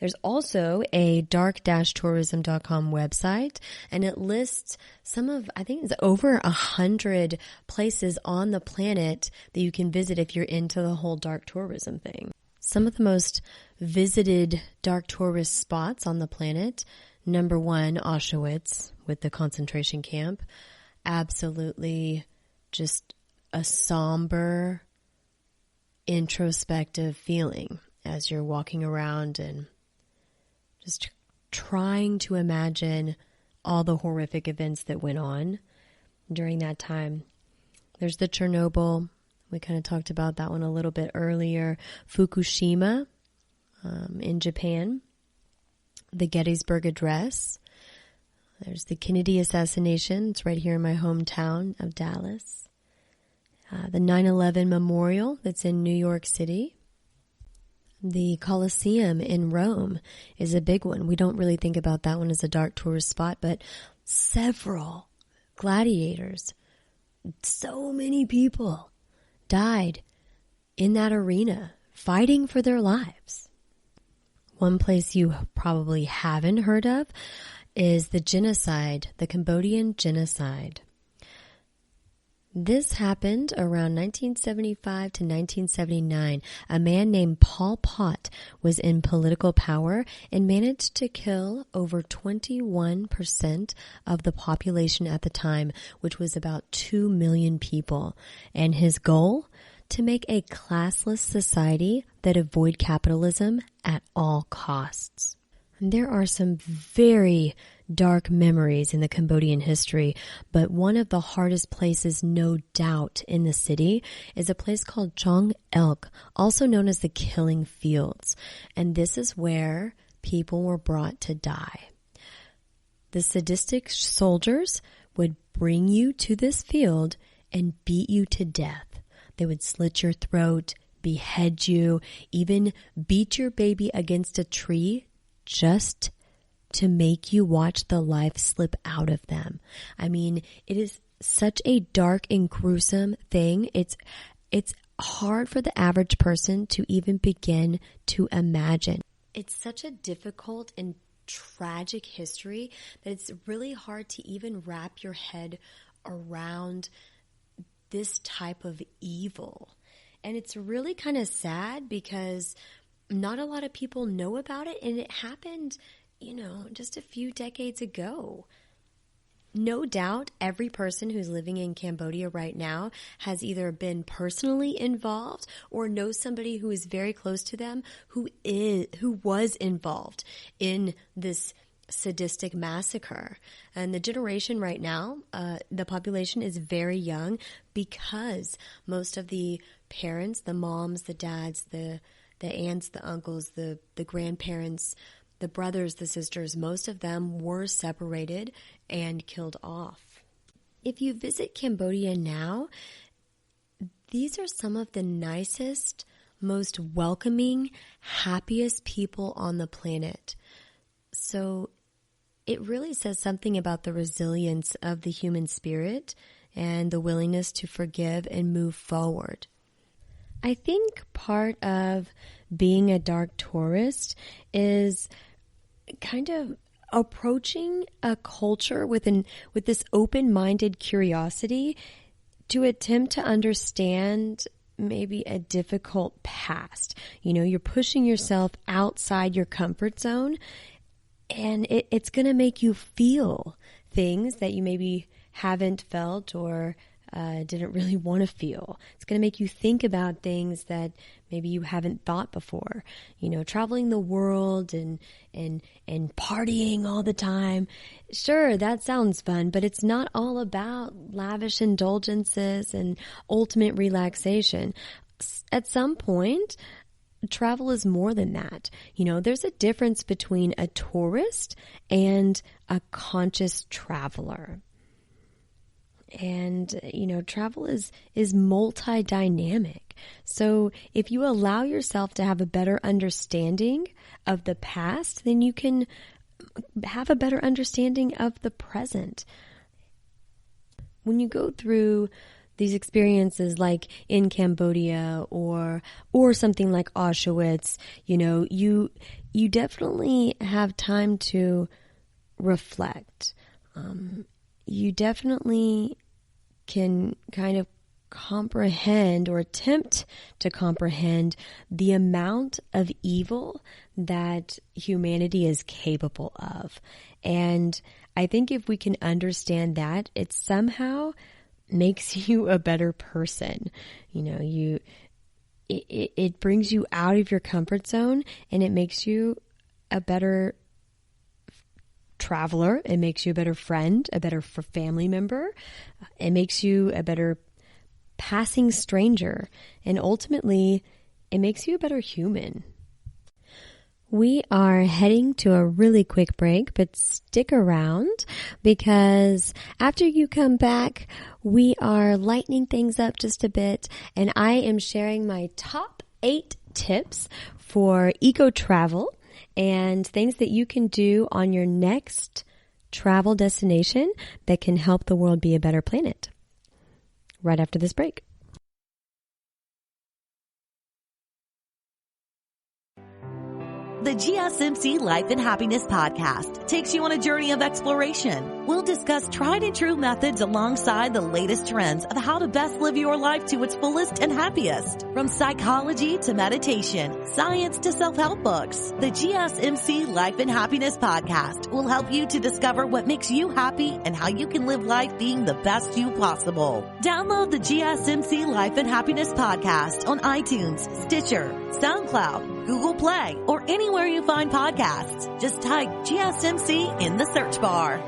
There's also a dark-tourism.com website, and it lists some of, I think it's over 100 places on the planet that you can visit if you're into the whole dark tourism thing. Some of the most visited dark tourist spots on the planet: number 1, Auschwitz with the concentration camp. Absolutely just a somber, introspective feeling as you're walking around and just trying to imagine all the horrific events that went on during that time. There's the Chernobyl. We kind of talked about that one a little bit earlier. Fukushima in Japan. The Gettysburg Address. There's the Kennedy assassination. It's right here in my hometown of Dallas. The 9/11 Memorial that's in New York City. The Colosseum in Rome is a big one. We don't really think about that one as a dark tourist spot, but several gladiators, so many people died in that arena fighting for their lives. One place you probably haven't heard of is the genocide, the Cambodian genocide. This happened around 1975 to 1979. A man named Pol Pot was in political power and managed to kill over 21% of the population at the time, which was about 2 million people. And his goal? To make a classless society that avoid capitalism at all costs. And there are some very dark memories in the Cambodian history, but one of the hardest places, no doubt, in the city is a place called Chong Elk, also known as the Killing Fields. And this is where people were brought to die. The sadistic soldiers would bring you to this field and beat you to death. They would slit your throat, behead you, even beat your baby against a tree just to make you watch the life slip out of them. I mean, it is such a dark and gruesome thing. It's hard for the average person to even begin to imagine. It's such a difficult and tragic history that it's really hard to even wrap your head around this type of evil. And it's really kind of sad because not a lot of people know about it, and it happened, just a few decades ago. No doubt every person who's living in Cambodia right now has either been personally involved or knows somebody who is very close to them who was involved in this sadistic massacre. And the generation right now, the population is very young because most of the parents, the moms, the dads, the aunts, the uncles, the grandparents, the brothers, the sisters, most of them were separated and killed off. If you visit Cambodia now, these are some of the nicest, most welcoming, happiest people on the planet. So it really says something about the resilience of the human spirit and the willingness to forgive and move forward. I think part of being a dark tourist is kind of approaching a culture with this open-minded curiosity to attempt to understand maybe a difficult past. You're pushing yourself outside your comfort zone, and it's going to make you feel things that you maybe haven't felt or didn't really want to feel. It's going to make you think about things that maybe you haven't thought before. Traveling the world and partying all the time. Sure, that sounds fun, but it's not all about lavish indulgences and ultimate relaxation. At some point, travel is more than that. There's a difference between a tourist and a conscious traveler. And, travel is multi-dynamic. So if you allow yourself to have a better understanding of the past, then you can have a better understanding of the present. When you go through these experiences like in Cambodia or something like Auschwitz, you definitely have time to reflect. You definitely can kind of comprehend or attempt to comprehend the amount of evil that humanity is capable of. And I think if we can understand that, it somehow makes you a better person. It brings you out of your comfort zone, and it makes you a better traveler. It makes you a better friend, a better family member. It makes you a better passing stranger. And ultimately, it makes you a better human. We are heading to a really quick break, but stick around because after you come back, we are lightening things up just a bit, and I am sharing my top 8 tips for eco travel and things that you can do on your next travel destination that can help the world be a better planet. Right after this break. The GSMC Life and Happiness podcast takes you on a journey of exploration. We'll discuss tried and true methods alongside the latest trends of how to best live your life to its fullest and happiest. From psychology to meditation, science to self-help books, the GSMC Life and Happiness podcast will help you to discover what makes you happy and how you can live life being the best you possible. Download the GSMC Life and Happiness podcast on iTunes, Stitcher, SoundCloud, Google Play, or anywhere you find podcasts. Just type GSMC in the search bar.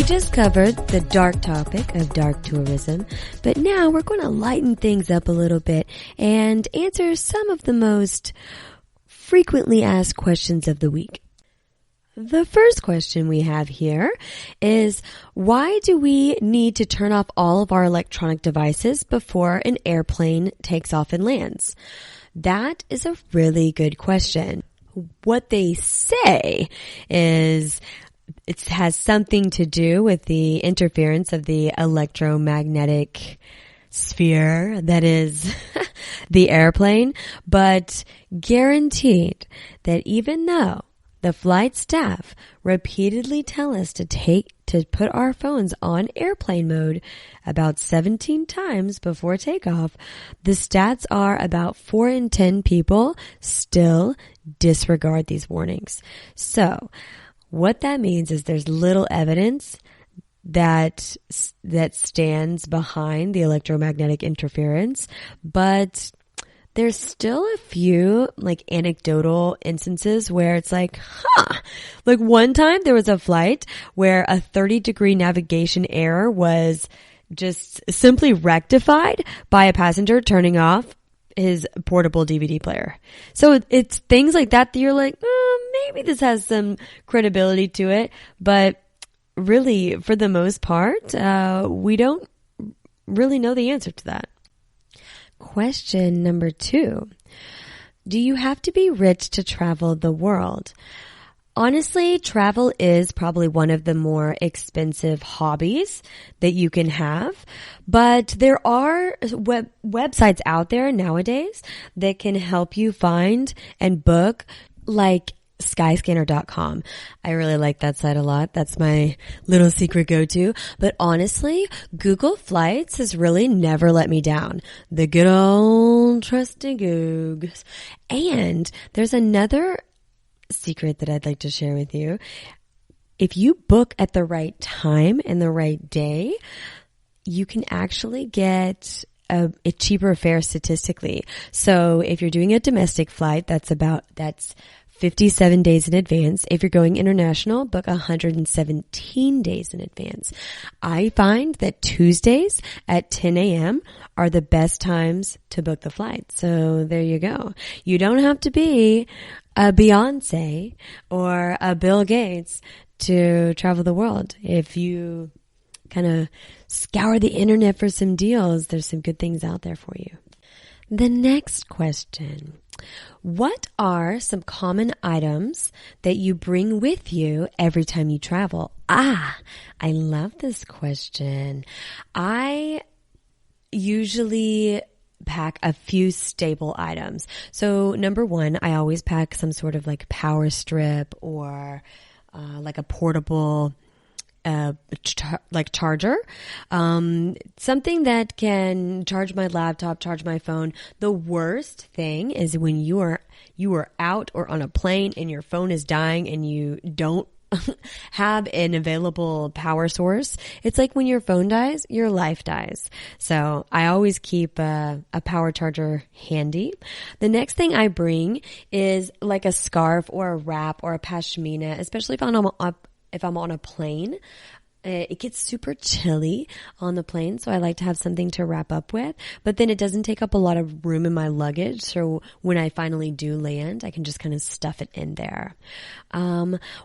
Just covered the dark topic of dark tourism, but now we're going to lighten things up a little bit and answer some of the most frequently asked questions of the week. The first question we have here is, why do we need to turn off all of our electronic devices before an airplane takes off and lands? That is a really good question. What they say is it has something to do with the interference of the electromagnetic sphere that is the airplane, but guaranteed that even though the flight staff repeatedly tell us to put our phones on airplane mode about 17 times before takeoff, the stats are about 4 in 10 people still disregard these warnings. So what that means is there's little evidence that stands behind the electromagnetic interference, but there's still a few like anecdotal instances where it's like, like one time there was a flight where a 30-degree navigation error was just simply rectified by a passenger turning off his portable DVD player. So it's things like that you're like, maybe this has some credibility to it, but really, for the most part, we don't really know the answer to that. Question number 2. Do you have to be rich to travel the world? Honestly, travel is probably one of the more expensive hobbies that you can have, but there are websites out there nowadays that can help you find and book, like Skyscanner.com. I really like that site a lot. That's my little secret go-to. But honestly, Google Flights has really never let me down. The good old trusty Googs. And there's another secret that I'd like to share with you. If you book at the right time and the right day, you can actually get a cheaper fare statistically. So if you're doing a domestic flight, that's 57 days in advance. If you're going international, book 117 days in advance. I find that Tuesdays at 10 a.m. are the best times to book the flight. So there you go. You don't have to be a Beyonce or a Bill Gates to travel the world. If you kind of scour the internet for some deals, there's some good things out there for you. The next question. What are some common items that you bring with you every time you travel? I love this question. I usually pack a few staple items. So number one, I always pack some sort of like power strip or like a portable charger, something that can charge my laptop, charge my phone. The worst thing is when you are out or on a plane and your phone is dying and you don't have an available power source. It's like when your phone dies, your life dies. So I always keep a power charger handy. The next thing I bring is like a scarf or a wrap or a pashmina, especially if I'm on a plane. It gets super chilly on the plane, so I like to have something to wrap up with. But then it doesn't take up a lot of room in my luggage, so when I finally do land, I can just kind of stuff it in there.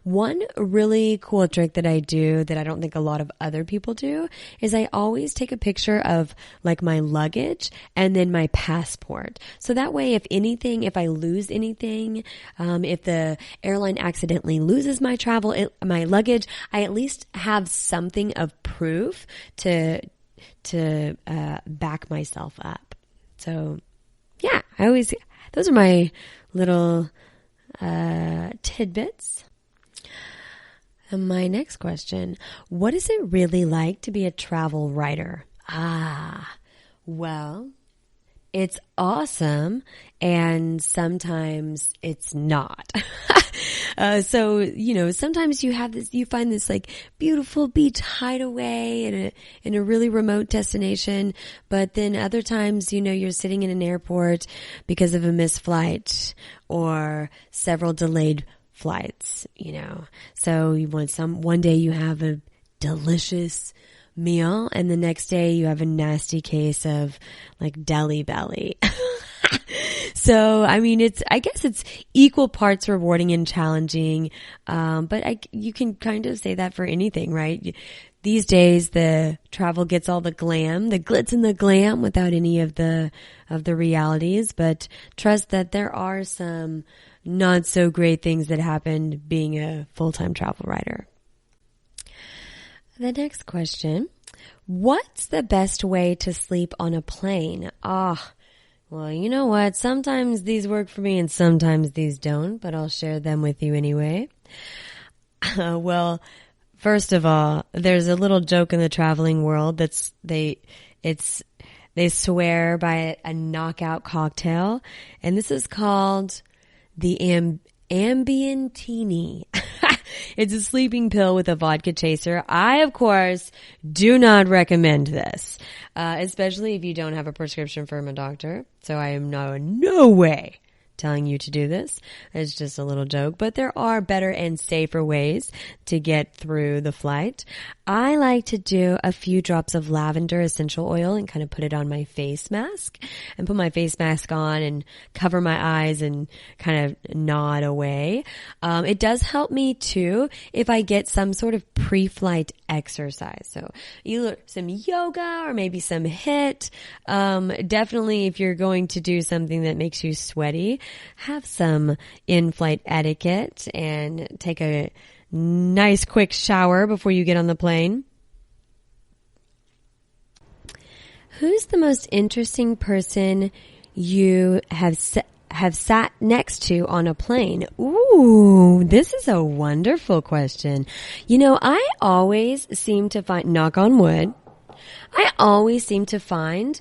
One really cool trick that I do that I don't think a lot of other people do is I always take a picture of like my luggage and then my passport. So that way, if I lose anything, if the airline accidentally loses my my luggage, I at least have something of proof to back myself up. So yeah, those are my little tidbits. And my next question, what is it really like to be a travel writer? Well, it's awesome, and sometimes it's not. So, sometimes you find this like beautiful beach hideaway in a really remote destination, but then other times, you're sitting in an airport because of a missed flight or several delayed flights, So one day you have a delicious meal and the next day you have a nasty case of like deli belly. So, I guess it's equal parts rewarding and challenging. But you can kind of say that for anything, right? These days, the travel gets all the glam, the glitz and the glam without any of the realities. But trust that there are some not so great things that happen being a full-time travel writer. The next question, what's the best way to sleep on a plane? Well, you know what? Sometimes these work for me and sometimes these don't, but I'll share them with you anyway. Well, first of all, there's a little joke in the traveling world they swear by a knockout cocktail, and this is called the Ambientini. It's a sleeping pill with a vodka chaser. I, of course, do not recommend this, especially if you don't have a prescription from a doctor. So I am no way telling you to do this. It's just a little joke, but there are better and safer ways to get through the flight. I like to do a few drops of lavender essential oil and kind of put it on my face mask and put my face mask on and cover my eyes and kind of nod away. It does help me too if I get some sort of pre-flight exercise. So either some yoga or maybe some HIIT. Definitely if you're going to do something that makes you sweaty, have some in-flight etiquette and take a nice quick shower before you get on the plane. Who's the most interesting person you have sat next to on a plane? Ooh, this is a wonderful question. I always seem to find, knock on wood, I always seem to find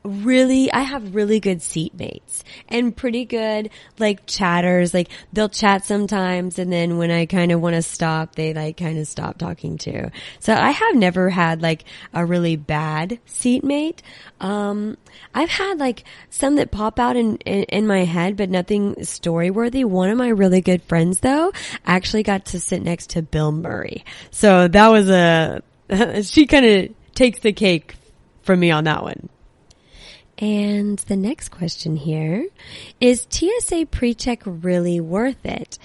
I have really good seatmates and pretty good like chatters. Like they'll chat sometimes, and then when I kind of want to stop, they like kind of stop talking too. So I have never had like a really bad seatmate. I've had like some that pop out in my head, but nothing story worthy. One of my really good friends though actually got to sit next to Bill Murray. So that was she kind of takes the cake from me on that one. And the next question here is TSA Precheck really worth it?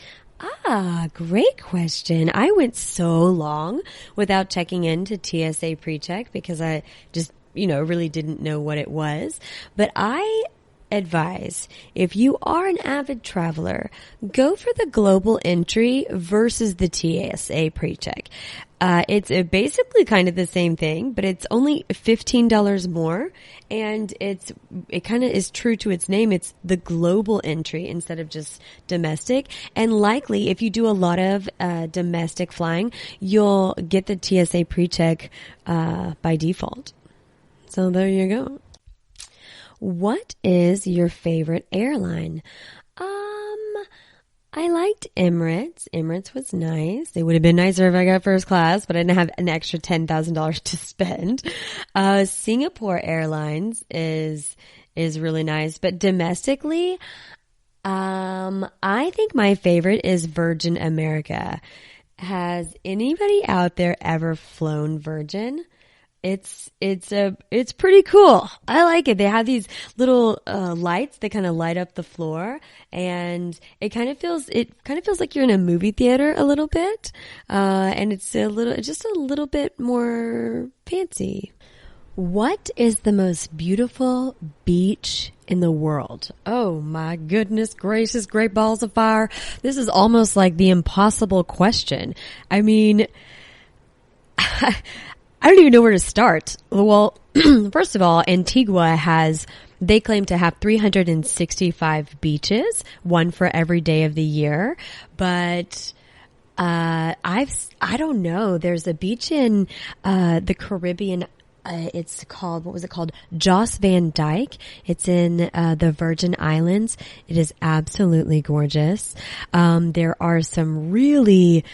Great question. I went so long without checking into TSA Precheck because I just, really didn't know what it was. But I advise, if you are an avid traveler, go for the global entry versus the TSA Precheck. It's basically kind of the same thing, but it's only $15 more, and it kind of is true to its name. It's the global entry instead of just domestic. And likely, if you do a lot of domestic flying, you'll get the TSA Precheck by default. So there you go. What is your favorite airline? I liked Emirates. Emirates was nice. It would have been nicer if I got first class, but I didn't have an extra $10,000 to spend. Singapore Airlines is really nice, but domestically, I think my favorite is Virgin America. Has anybody out there ever flown Virgin? It's pretty cool. I like it. They have these little lights that kind of light up the floor, and it kind of feels like you're in a movie theater a little bit. And it's just a little bit more fancy. What is the most beautiful beach in the world? Oh my goodness gracious, great balls of fire. This is almost like the impossible question. I mean, I don't even know where to start. Well, first of all, Antigua they claim to have 365 beaches, one for every day of the year. But, I don't know. There's a beach in, the Caribbean. It's called, what was it called? Joss Van Dyke. It's in, the Virgin Islands. It is absolutely gorgeous. There are some really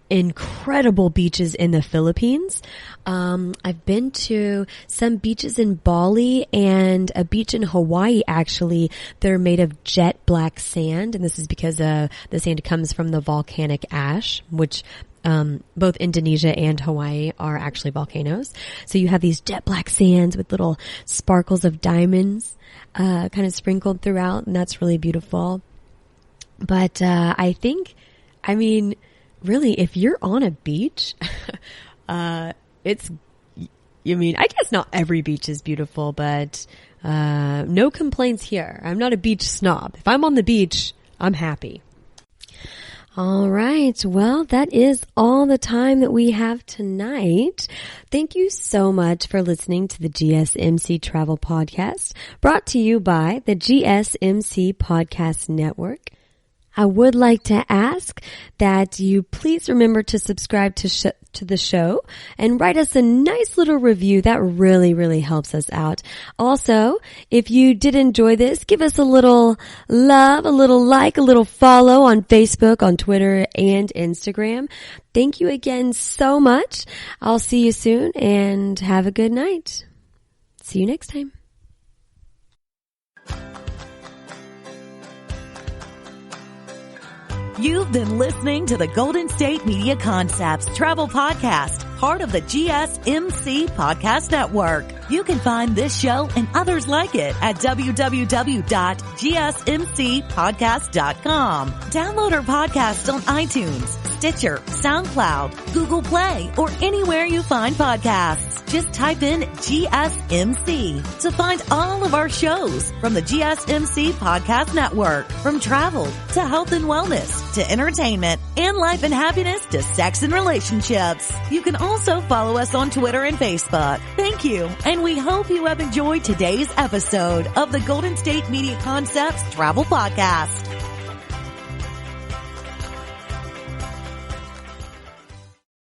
incredible beaches in the Philippines. I've been to some beaches in Bali and a beach in Hawaii, actually. They're made of jet black sand, and this is because the sand comes from the volcanic ash, which both Indonesia and Hawaii are actually volcanoes. So you have these jet black sands with little sparkles of diamonds kind of sprinkled throughout, and that's really beautiful. But really, if you're on a beach, I guess not every beach is beautiful, but no complaints here. I'm not a beach snob. If I'm on the beach, I'm happy. All right. Well, that is all the time that we have tonight. Thank you so much for listening to the GSMC Travel Podcast, brought to you by the GSMC Podcast Network. I would like to ask that you please remember to subscribe to the show and write us a nice little review. That really, really helps us out. Also, if you did enjoy this, give us a little love, a little like, a little follow on Facebook, on Twitter, and Instagram. Thank you again so much. I'll see you soon, and have a good night. See you next time. You've been listening to the Golden State Media Concepts Travel Podcast, part of the GSMC Podcast Network. You can find this show and others like it at www.gsmcpodcast.com. Download our podcast on iTunes, Stitcher, SoundCloud, Google Play, or anywhere you find podcasts. Just type in GSMC to find all of our shows from the GSMC Podcast Network. From travel to health and wellness to entertainment and life and happiness to sex and relationships. You can also follow us on Twitter and Facebook. Thank you, and we hope you have enjoyed today's episode of the Golden State Media Concepts Travel Podcast.